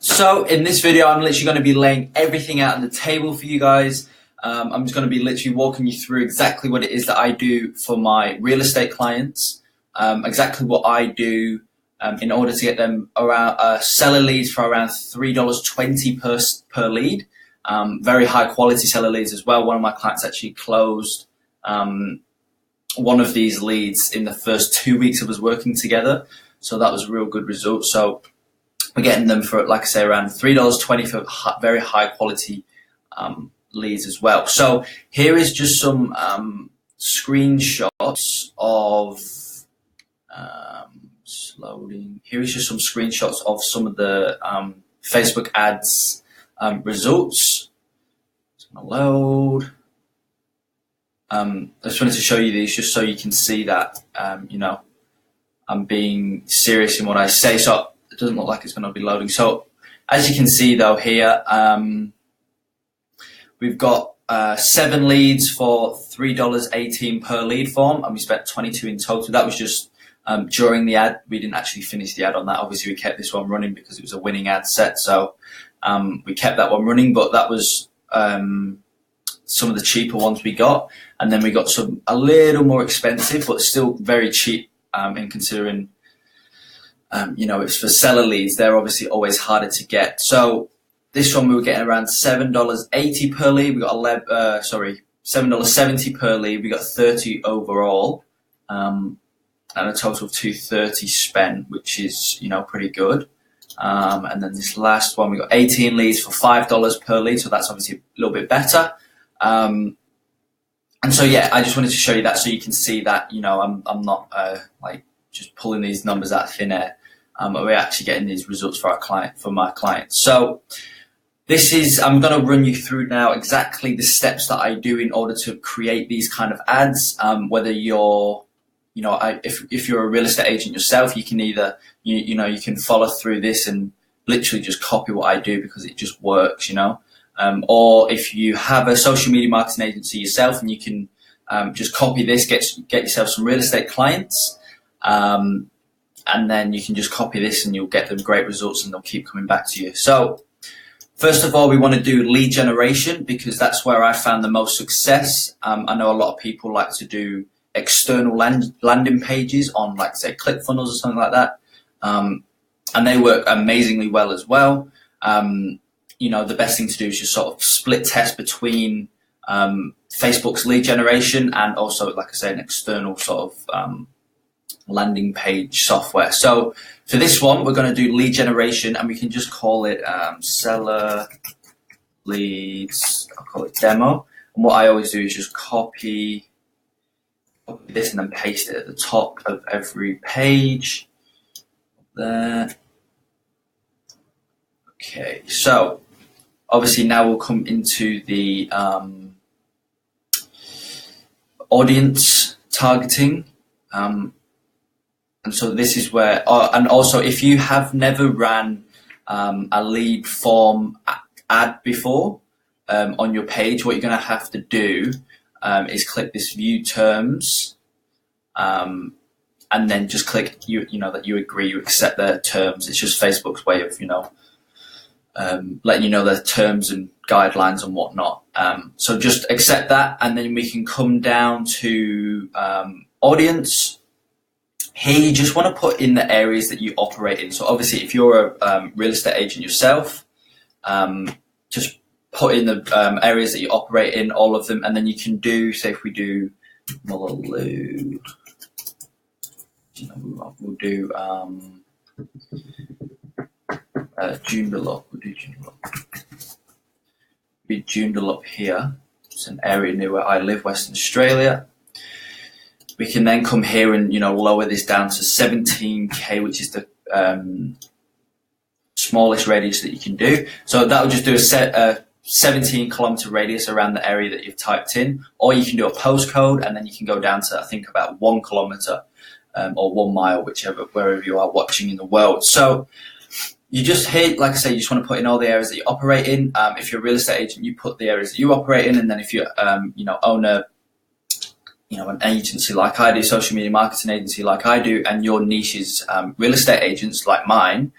So in this video, I'm literally going to be laying everything out on the table for you guys. I'm just going to be literally walking you through exactly what it is that I do for my real estate clients, exactly what I do in order to get them around seller leads for around $3.20 per lead. Very high quality seller leads as well. One of my clients actually closed one of these leads in the first 2 weeks of us working together. So that was a real good result. So we're getting them for, like I say, around $3.20 for very high quality leads as well. So here is just some screenshots of loading. Here is just some screenshots of some of the Facebook ads results. It's going to load. I just wanted to show you these just so you can see that I'm being serious in what I say. So it doesn't look like it's going to be loading. So as you can see though here, we've got 7 leads for $3.18 per lead form, and we spent 22 in total. That was just during the ad. We didn't actually finish the ad on that. Obviously we kept this one running because it was a winning ad set. So we kept that one running, but that was some of the cheaper ones we got. And then we got some a little more expensive, but still very cheap in considering it's for seller leads. They're obviously always harder to get. So this one we were getting around $7.80 per lead. We got $7.70 per lead. We got 30 overall, and a total of $2.30 spent, which is pretty good. And then this last one we got 18 leads for $5 per lead. So that's obviously a little bit better. And so yeah, I just wanted to show you that so you can see that I'm not like just pulling these numbers out of thin air. We're actually getting these results for my clients. So I'm going to run you through now exactly the steps that I do in order to create these kind of ads. Whether you're, if you're a real estate agent yourself, you can either, you can follow through this and literally just copy what I do because it just works, or if you have a social media marketing agency yourself and you can just copy this, get yourself some real estate clients. And then you can just copy this and you'll get them great results and they'll keep coming back to you. So first of all, we want to do lead generation because that's where I found the most success. I know a lot of people like to do external landing pages on, like, say, ClickFunnels or something like that. And they work amazingly well as well. The best thing to do is just sort of split test between Facebook's lead generation and also, like I say, an external sort of landing page software. So for this one, we're going to do lead generation, and we can just call it seller leads. I'll call it demo. And what I always do is just copy this and then paste it at the top of every page. There. Okay, so obviously now we'll come into the audience targeting. And so this is where, and also if you have never ran a lead form ad before on your page, what you're going to have to do is click this view terms, and then just click that you agree, you accept their terms. It's just Facebook's way of letting you know their terms and guidelines and whatnot. So just accept that, and then we can come down to audience. Here you just want to put in the areas that you operate in. So obviously if you're a real estate agent yourself, just put in the areas that you operate in, all of them, and then you can do, say if we do Mullaloo, we'll do Joondalup. We'll do Joondalup. Be Joondalup here. It's an area near where I live, Western Australia. We can then come here and lower this down to 17K, which is the smallest radius that you can do. So that will just do a 17-kilometer radius around the area that you've typed in, or you can do a postcode, and then you can go down to, I think, about 1 kilometer or 1 mile, wherever you are watching in the world. So you just hit, like I say, you just want to put in all the areas that you operate in. If you're a real estate agent, you put the areas that you operate in, and then if you own an agency like I do, social media marketing agency like I do, and your niche is real estate agents like mine,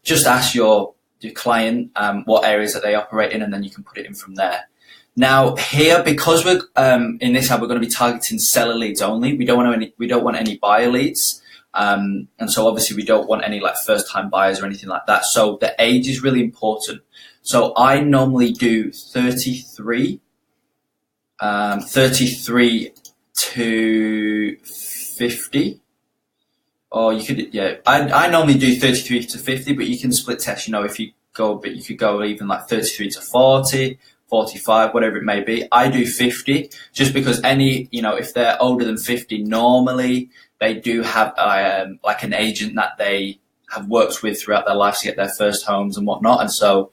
just ask your your client, what areas that they operate in, and then you can put it in from there. Now here, because we're in this ad, we're going to be targeting seller leads only. We don't want any buyer leads, and so obviously we don't want any like first-time buyers or anything like that. So the age is really important. So I normally do 33 to 50. Or you could, yeah, I normally do 33 to 50, but you can split test, you know, if you go, but you could go even like 33 to 40, 45, whatever it may be. I do 50 just because you know, if they're older than 50, normally they do have like an agent that they have worked with throughout their life to get their first homes and whatnot. And so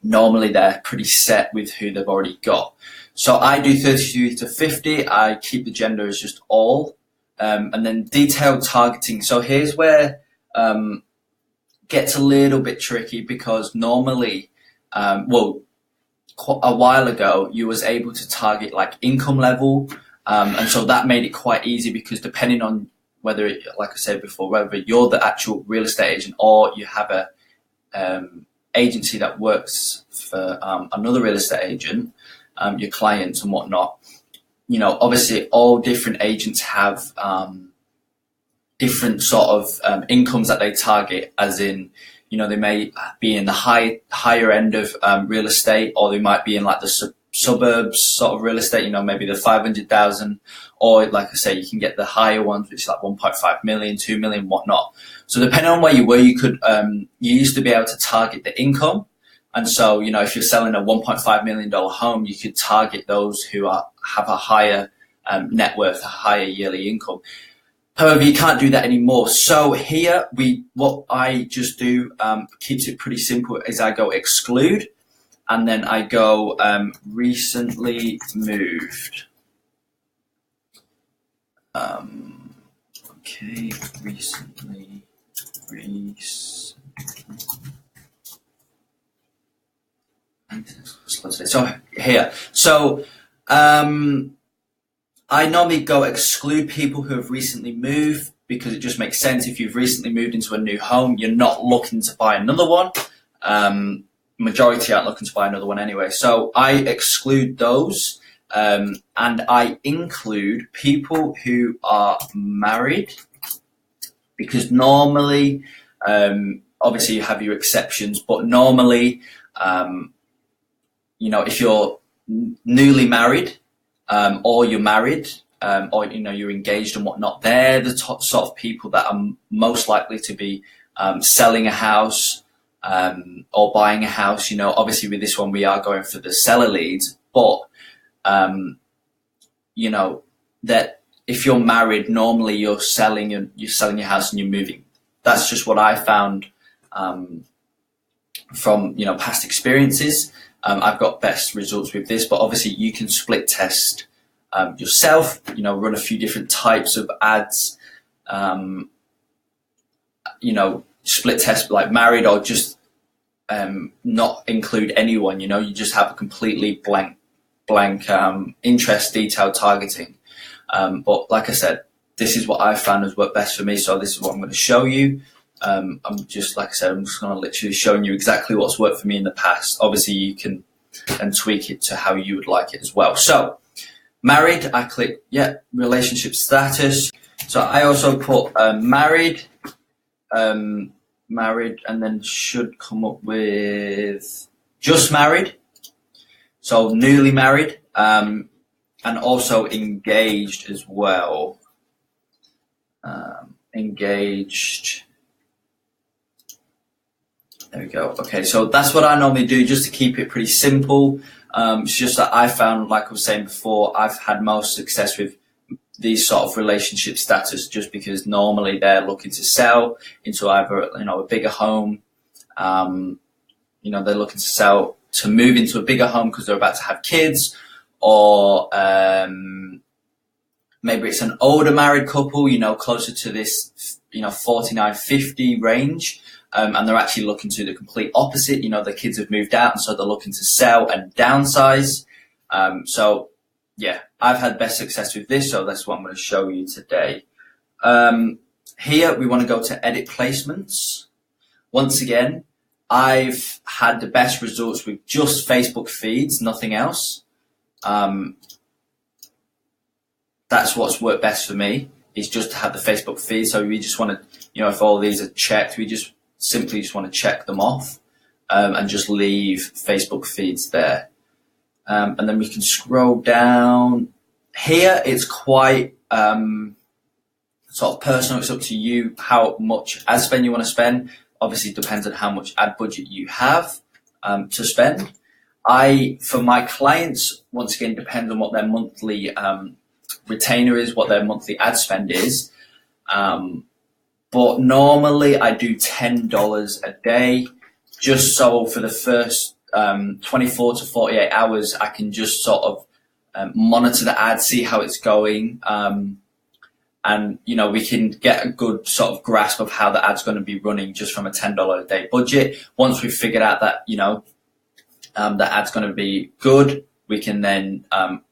normally they're pretty set with who they've already got. So I do 33 to 50. I keep the gender as just all. And then detailed targeting. So here's where gets a little bit tricky, because normally, a while ago, you was able to target like income level. And so that made it quite easy, because depending on whether, like I said before, whether you're the actual real estate agent or you have a agency that works for another real estate agent, your clients and whatnot, you know, obviously all different agents have different sort of incomes that they target, as in, you know, they may be in the higher end of real estate, or they might be in like the suburbs sort of real estate, you know, maybe the 500,000, or like I say, you can get the higher ones, which is like 1.5 million, 2 million, whatnot. So depending on where you were, you could, you used to be able to target the income. And so, you know, if you're selling a $1.5 million home, you could target those who have a higher net worth, a higher yearly income. However, you can't do that anymore. So here, what I just do, keeps it pretty simple, is I go exclude, and then I go recently moved. Okay, recently. So here, I normally go exclude people who have recently moved, because it just makes sense. If you've recently moved into a new home, you're not looking to buy another one. Majority aren't looking to buy another one anyway. So I exclude those, and I include people who are married, because normally, obviously you have your exceptions, but normally, you know, if you're newly married, or you're married, or, you know, you're engaged and whatnot, they're the top sort of people that are most likely to be selling a house, or buying a house. You know, obviously with this one, we are going for the seller leads, but, you know, that if you're married, normally you're selling your house and you're moving. That's just what I found, from, you know, past experiences. I've got best results with this, but obviously you can split test yourself, you know, run a few different types of ads, you know, split test like married, or just not include anyone, you know, you just have a completely blank interest detailed targeting. But like I said, this is what I found has worked best for me, so this is what I'm going to show you. I'm just, like I said, I'm just going to literally showing you exactly what's worked for me in the past. Obviously, you can and tweak it to how you would like it as well. So, married, I click, yeah, relationship status. So I also put married, and then should come up with just married. So newly married, and also engaged as well. Engaged. There we go. Okay, so that's what I normally do, just to keep it pretty simple. It's just that I found, like I was saying before, I've had most success with these sort of relationship status, just because normally they're looking to sell into either, you know, a bigger home. You know, they're looking to move into a bigger home because they're about to have kids, or maybe it's an older married couple, you know, closer to this, you know, 49, 50 range. And they're actually looking to the complete opposite. You know, the kids have moved out, and so they're looking to sell and downsize. So yeah, I've had best success with this, so that's what I'm going to show you today. Here we want to go to edit placements. once again, I've had the best results with just Facebook feeds, nothing else. That's what's worked best for me, is just to have the Facebook feed. So we just want to, if all these are checked, we just simply want to check them off and just leave Facebook feeds there. And then we can scroll down. Here it's quite sort of personal. It's up to you how much ad spend you want to spend. Obviously, it depends on how much ad budget you have to spend. For my clients, once again, depends on what their monthly retainer is, what their monthly ad spend is. But normally I do $10 a day, just so for the first 24 to 48 hours, I can just sort of monitor the ad, see how it's going. And, we can get a good sort of grasp of how the ad's going to be running just from a $10 a day budget. Once we've figured out that, the ad's going to be good, we can then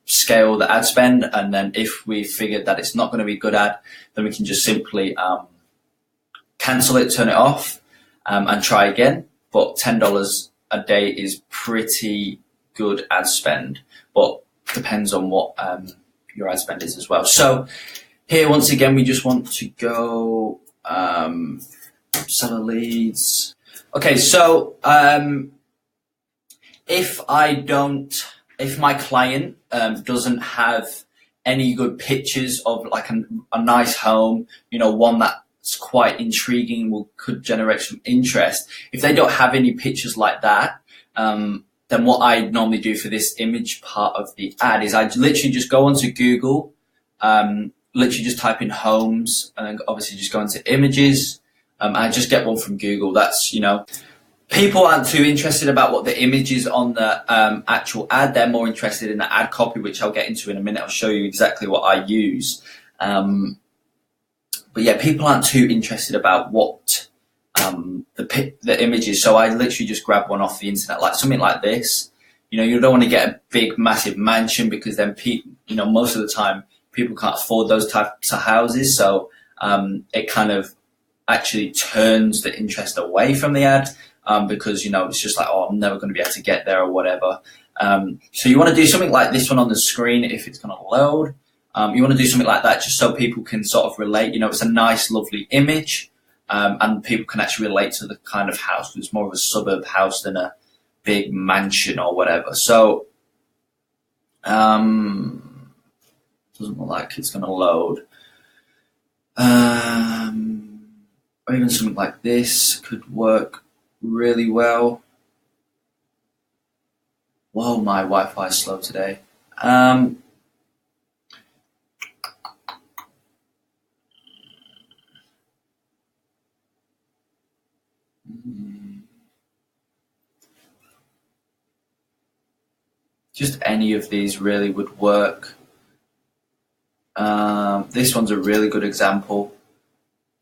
scale the ad spend. And then if we figured that it's not going to be a good ad, then we can just simply cancel it, turn it off, and try again. But $10 a day is pretty good ad spend, but depends on what your ad spend is as well. So here, once again, we just want to go seller leads. Okay, so if my client doesn't have any good pictures of like a nice home, one that's quite intriguing, could generate some interest. If they don't have any pictures like that, then what I normally do for this image part of the ad is I literally just go onto Google, literally just type in homes, and then obviously just go into images. I just get one from Google. That's, people aren't too interested about what the image is on the actual ad. They're more interested in the ad copy, which I'll get into in a minute. I'll show you exactly what I use. But yeah, people aren't too interested about what the image is. So I literally just grab one off the internet, like something like this. You don't want to get a big, massive mansion, because then most of the time people can't afford those types of houses. So it kind of actually turns the interest away from the ad. Because, it's just like, oh, I'm never going to be able to get there or whatever. So you want to do something like this one on the screen if it's going to load. You want to do something like that just so people can sort of relate. It's a nice, lovely image, and people can actually relate to the kind of house. It's more of a suburb house than a big mansion or whatever. So doesn't look like it's going to load. Or even something like this could work really well. Whoa, my Wi-Fi is slow today. Just any of these really would work. This one's a really good example.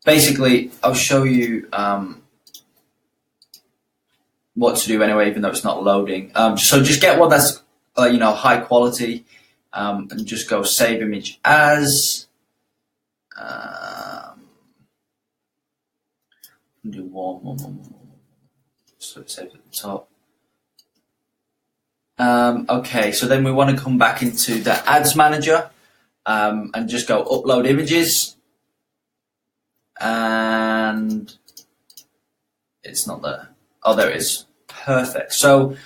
Basically, I'll show you what to do anyway, even though it's not loading. So just get one that's high quality, and just go save image as. Do one. So it saves at the top. Okay, so then we want to come back into the ads manager and just go upload images, and it's not there. Oh, there it is. Perfect. So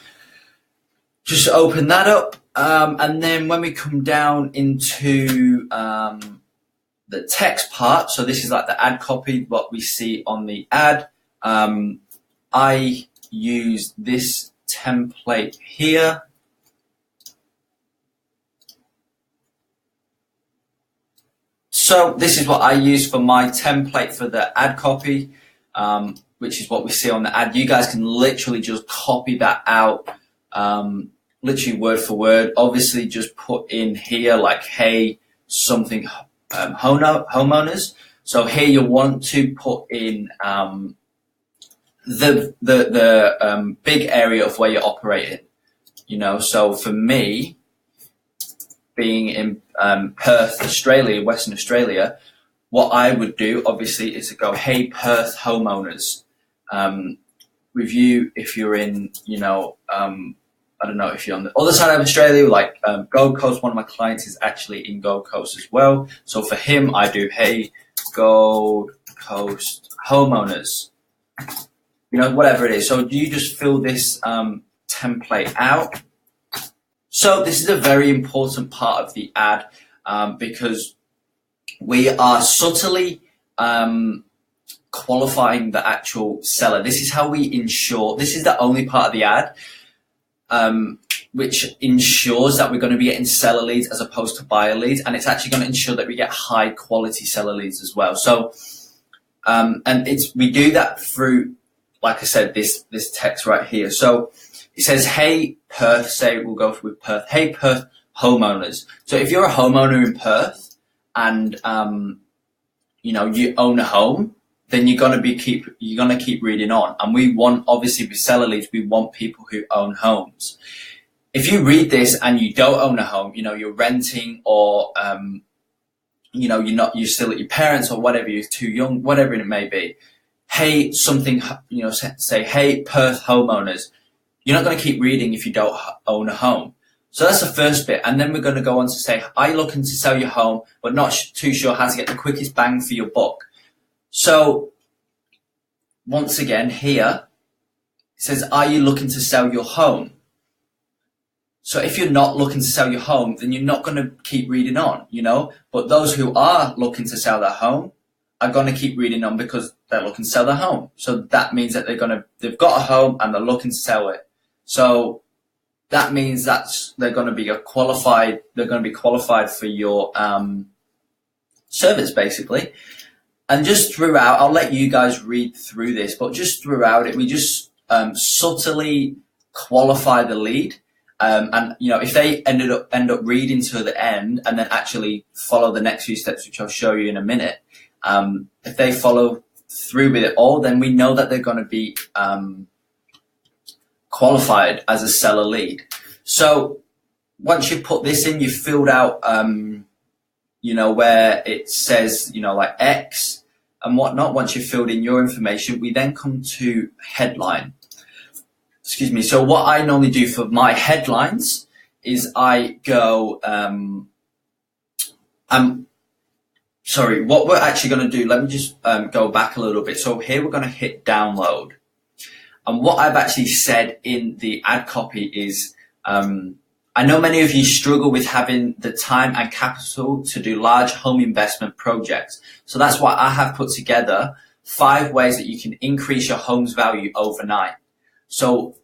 just open that up, and then when we come down into the text part, so this is like the ad copy, what we see on the ad. I use this template here. So this is what I use for my template for the ad copy, which is what we see on the ad. You guys can literally just copy that out, literally word for word. Obviously, just put in here like, hey, something homeowners. So here you want to put in the big area of where you're operating. So for me, being in Perth, Australia, Western Australia, what I would do obviously is to go, hey, Perth homeowners. with you if you're in, I don't know if you're on the other side of Australia, like Gold Coast. One of my clients is actually in Gold Coast as well. So for him, I do, hey, Gold Coast homeowners, whatever it is. So you just fill this template out. So this is a very important part of the ad because we are subtly qualifying the actual seller. This is how we ensure, this is the only part of the ad which ensures that we're going to be getting seller leads as opposed to buyer leads, and it's actually going to ensure that we get high quality seller leads as well. So and we do that through, like I said, this text right here. So it says, hey Perth, say we'll go with Perth, hey Perth homeowners. So if you're a homeowner in Perth and you own a home, then you're gonna keep reading on. And we want, obviously with seller leads, we want people who own homes. If you read this and you don't own a home, you're renting, or you're still at your parents or whatever, you're too young, whatever it may be. Hey, something, say, hey Perth homeowners. You're not going to keep reading if you don't own a home. So that's the first bit. And then we're going to go on to say, are you looking to sell your home, but not too sure how to get the quickest bang for your buck? So once again, here it says, are you looking to sell your home? So if you're not looking to sell your home, then you're not going to keep reading on, but those who are looking to sell their home are going to keep reading on because they're looking to sell their home. So that means that they've got a home and they're looking to sell it. So that means they're going to be qualified for your service, basically. And just throughout, I'll let you guys read through this, but just throughout it, we just subtly qualify the lead. And if they end up reading to the end and then actually follow the next few steps, which I'll show you in a minute, if they follow through with it all, then we know that they're going to be qualified as a seller lead. So once you put this in, you've filled out, where it says, like X and whatnot. Once you've filled in your information, we then come to headline. Excuse me. So what I normally do for my headlines is I go, what we're actually going to do, let me just go back a little bit. So here we're going to hit download. And what I've actually said in the ad copy is, I know many of you struggle with having the time and capital to do large home investment projects. So that's why I have put together 5 ways that you can increase your home's value overnight. So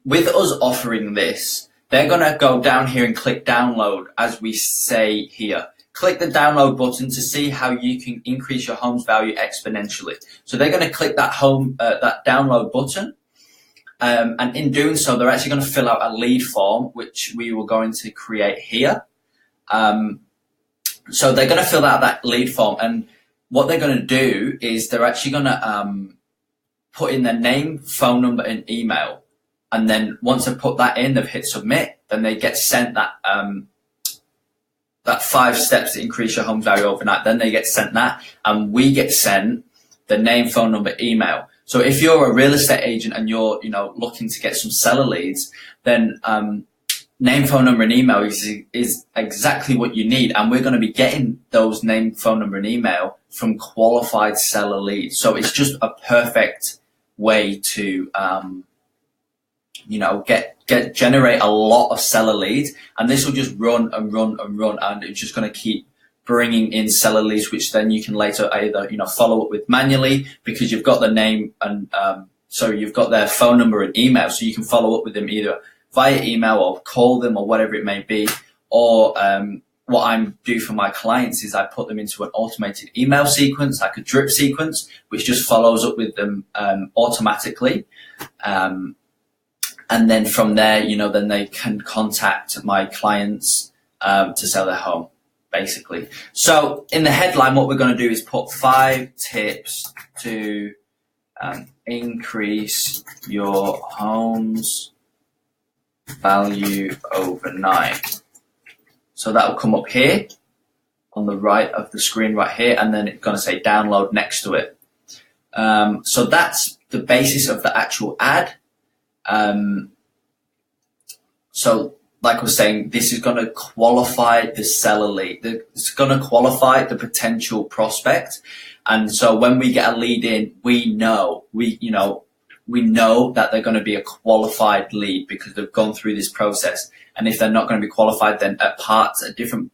with us offering this, they're going to go down here and click download, as we say here. Click the download button to see how you can increase your home's value exponentially. So they're going to click that that download button. And in doing so, they're actually going to fill out a lead form, which we were going to create here. So they're going to fill out that lead form. And what they're going to do is they're actually going to put in their name, phone number, and email. And then once they put that in, they've hit submit, then they get sent that 5 steps to increase your home's value overnight. Then they get sent that, and we get sent the name, phone number, email. So if you're a real estate agent and you're, looking to get some seller leads, then name, phone number, and email is exactly what you need. And we're going to be getting those name, phone number, and email from qualified seller leads. So it's just a perfect way to, generate a lot of seller leads. And this will just run and run and run, and it's just going to keep bringing in seller leads, which then you can later either follow up with manually, because you've got the name and so you've got their phone number and email, so you can follow up with them either via email or call them or whatever it may be. Or what I do for my clients is I put them into an automated email sequence, like a drip sequence, which just follows up with them automatically. And then from there, then they can contact my clients to sell their home, basically. So in the headline, what we're going to do is put 5 tips to increase your home's value overnight. So that will come up here on the right of the screen right here, and then it's going to say download next to it. So that's the basis of the actual ad. So like I was saying, this is going to qualify the seller lead. It's going to qualify the potential prospect. And so when we get a lead in, we know that they're going to be a qualified lead because they've gone through this process. And if they're not going to be qualified, then at different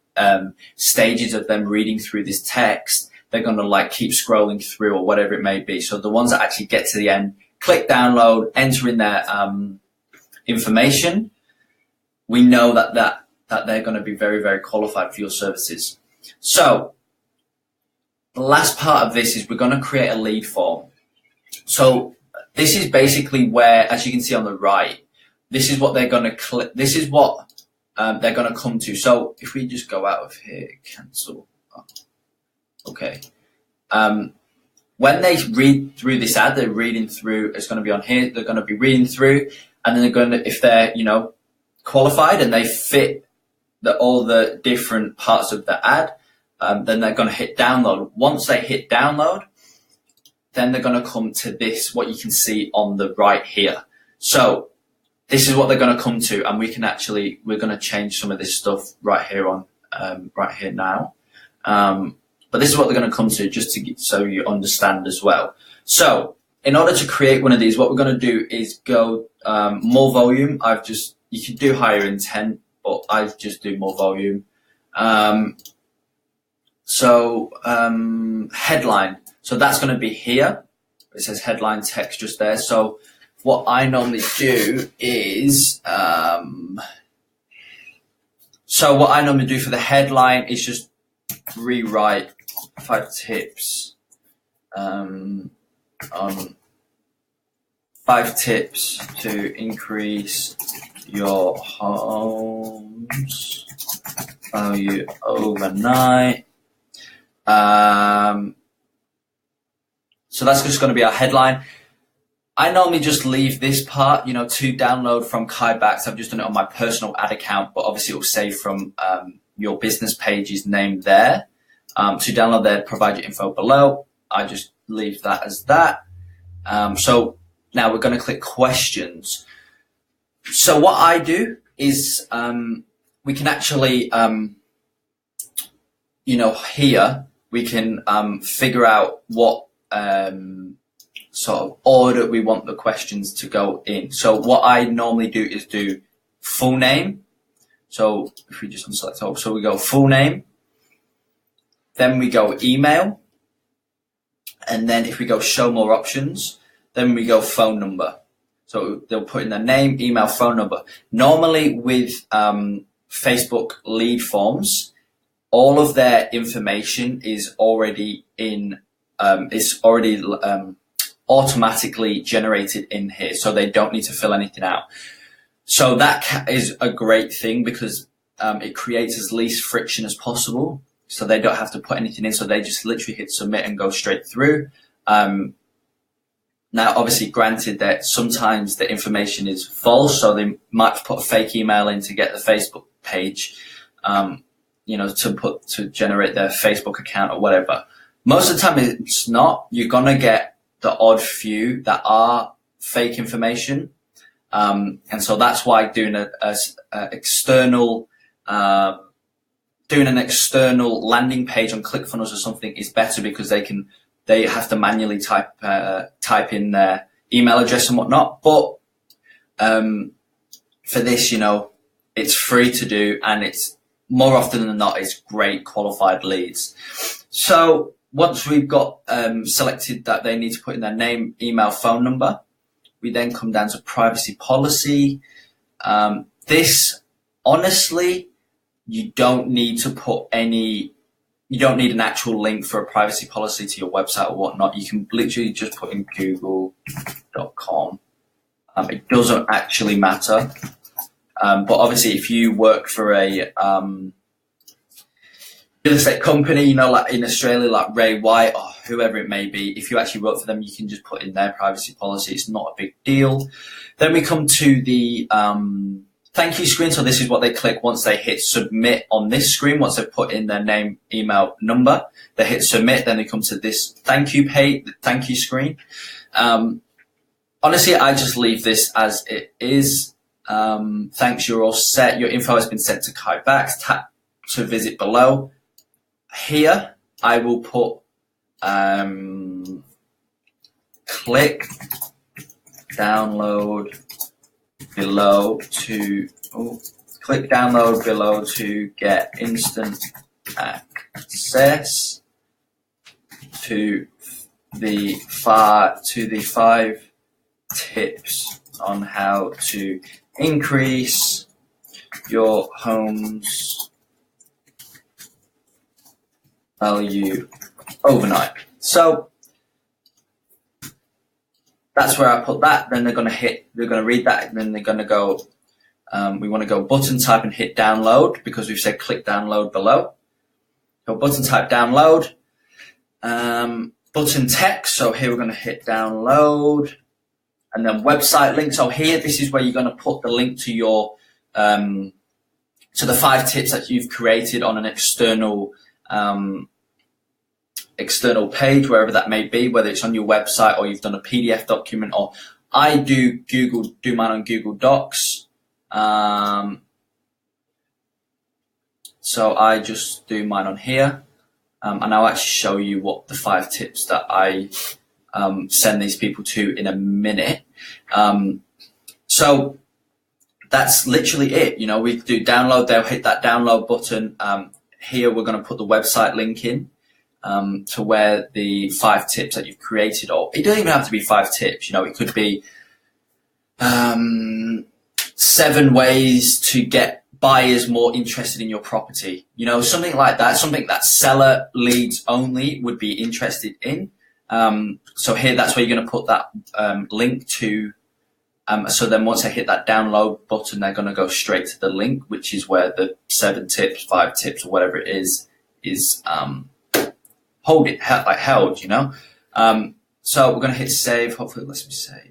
stages of them reading through this text, they're going to like keep scrolling through or whatever it may be. So the ones that actually get to the end, click download, enter in their information, we know that they're going to be very, very qualified for your services. So the last part of this is we're going to create a lead form. So this is basically where, as you can see on the right, this is what they're going to click. This is what they're going to come to. So if we just go out of here, cancel. Okay. When they read through this ad, they're reading through. It's going to be on here. They're going to be reading through, and then they're going to, if they're qualified and they fit all the different parts of the ad, then they're going to hit download. Once they hit download, then they're going to come to this, what you can see on the right here. So this is what they're going to come to, and we're going to change some of this stuff right here now. But this is what they're going to come to, just so you understand as well. So in order to create one of these, what we're going to do is go more volume. You can do higher intent, but I just do more volume. Headline. So that's going to be here. It says headline text just there. So what I normally do is, what I normally do for the headline is just rewrite 5 tips on 5 tips to increase your home's value overnight. So that's just going to be our headline. I normally just leave this part, to download from Kaibax. I've just done it on my personal ad account, but obviously it will save from your business page's name there. To download there, provide your info below. I just leave that as that. So now we're going to click questions. So what I do is we can actually, here we can figure out what sort of order we want the questions to go in. So what I normally do is do full name. So if we just unselect all, so we go full name, then we go email, and then if we go show more options, then we go phone number. So they'll put in their name, email, phone number. Normally with Facebook lead forms, all of their information is already automatically generated in here, so they don't need to fill anything out. So that is a great thing because it creates as least friction as possible, so they don't have to put anything in, so they just literally hit submit and go straight through. Now, obviously, granted that sometimes the information is false, so they might put a fake email in to get the Facebook page, to generate their Facebook account or whatever. Most of the time, it's not. You're gonna get the odd few that are fake information, and so that's why doing an external landing page on ClickFunnels or something is better, because they have to manually type in their email address and whatnot. But for this, it's free to do, and it's more often than not, it's great qualified leads. So once we've got selected that they need to put in their name, email, phone number, we then come down to privacy policy. This, honestly, you don't need to put you don't need an actual link for a privacy policy to your website or whatnot. You can literally just put in google.com. It doesn't actually matter. But obviously, if you work for a real estate company, like in Australia, like Ray White or whoever it may be, if you actually work for them, you can just put in their privacy policy. It's not a big deal. Then we come to the thank you screen. So this is what they click once they hit submit on this screen. Once they've put in their name, email, number, they hit submit, then they come to this thank you page, the thank you screen. Honestly, I just leave this as it is. Thanks, you're all set. Your info has been sent to Kaibax. Tap to visit below. Here, I will put click download below to get instant access to the 5 tips on how to increase your home's value overnight. So that's where I put that. Then they're going to read that, and then they're going to go, we want to go button type and hit download, because we've said click download below. So button type download, button text. So here we're going to hit download, and then website link. So here, this is where you're going to put the link to your, to the 5 tips that you've created on an external page, wherever that may be, whether it's on your website or you've done a PDF document, or I do mine on Google Docs. So I just do mine on here, and I'll actually show you what the 5 tips that I send these people to in a minute. So that's literally it. You know, we do download, they'll hit that download button. Here we're going to put the website link in to where the 5 tips that you've created, or it doesn't even have to be 5 tips. You know, it could be 7 ways to get buyers more interested in your property. You know, something like that, something that seller leads only would be interested in. So here, that's where you're going to put that link to. So then once they hit that download button, they're going to go straight to the link, which is where the 7 tips, 5 tips, or whatever it is held, you know. So we're going to hit save. Hopefully it lets me save.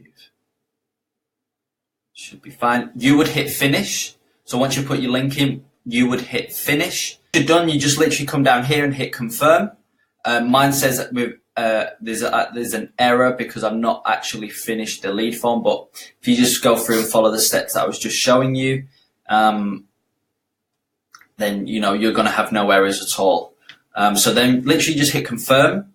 Should be fine. You would hit finish. So once you put your link in, you would hit finish. If you're done, you just literally come down here and hit confirm. Mine says that there's an error because I've not actually finished the lead form, but if you just go through and follow the steps that I was just showing you, then you know you're going to have no errors at all. So then literally just hit confirm,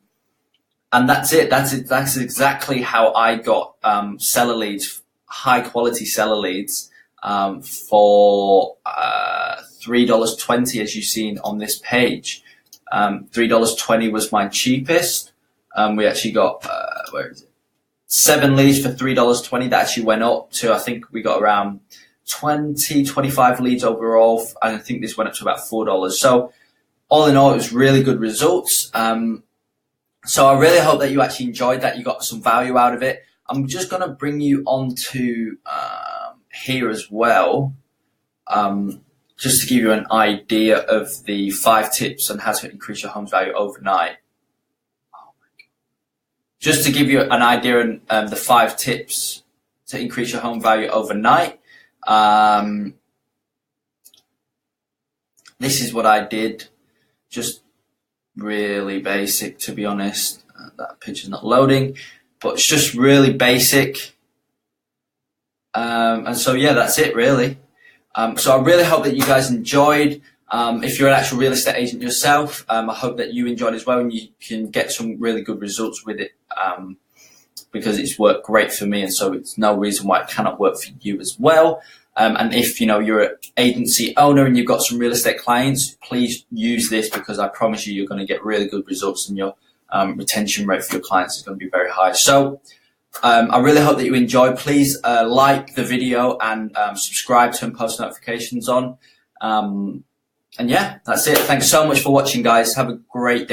and that's it. That's exactly how I got seller leads, high quality seller leads, for $3.20, as you've seen on this page. $3.20 was my cheapest. We actually got, 7 leads for $3.20. That actually went up to, I think we got around 25 leads overall. And I think this went up to about $4. So all in all, it was really good results. So I really hope that you actually enjoyed that. You got some value out of it. I'm just going to bring you on to here as well, just to give you an idea of the 5 tips on how to increase your home's value overnight. Just to give you an idea on the 5 tips to increase your home value overnight. This is what I did. Just really basic, to be honest. That picture's not loading, but it's just really basic. And so, yeah, that's it, really. So I really hope that you guys enjoyed. If you're an actual real estate agent yourself, I hope that you enjoyed as well, and you can get some really good results with it, because it's worked great for me, and so it's no reason why it cannot work for you as well. And if you know you're an agency owner and you've got some real estate clients, please use this, because I promise you're going to get really good results, and your retention rate for your clients is going to be very high. So I really hope that you enjoyed. Please like the video and subscribe, turn post notifications on. And yeah, that's it. Thanks so much for watching, guys. Have a great day.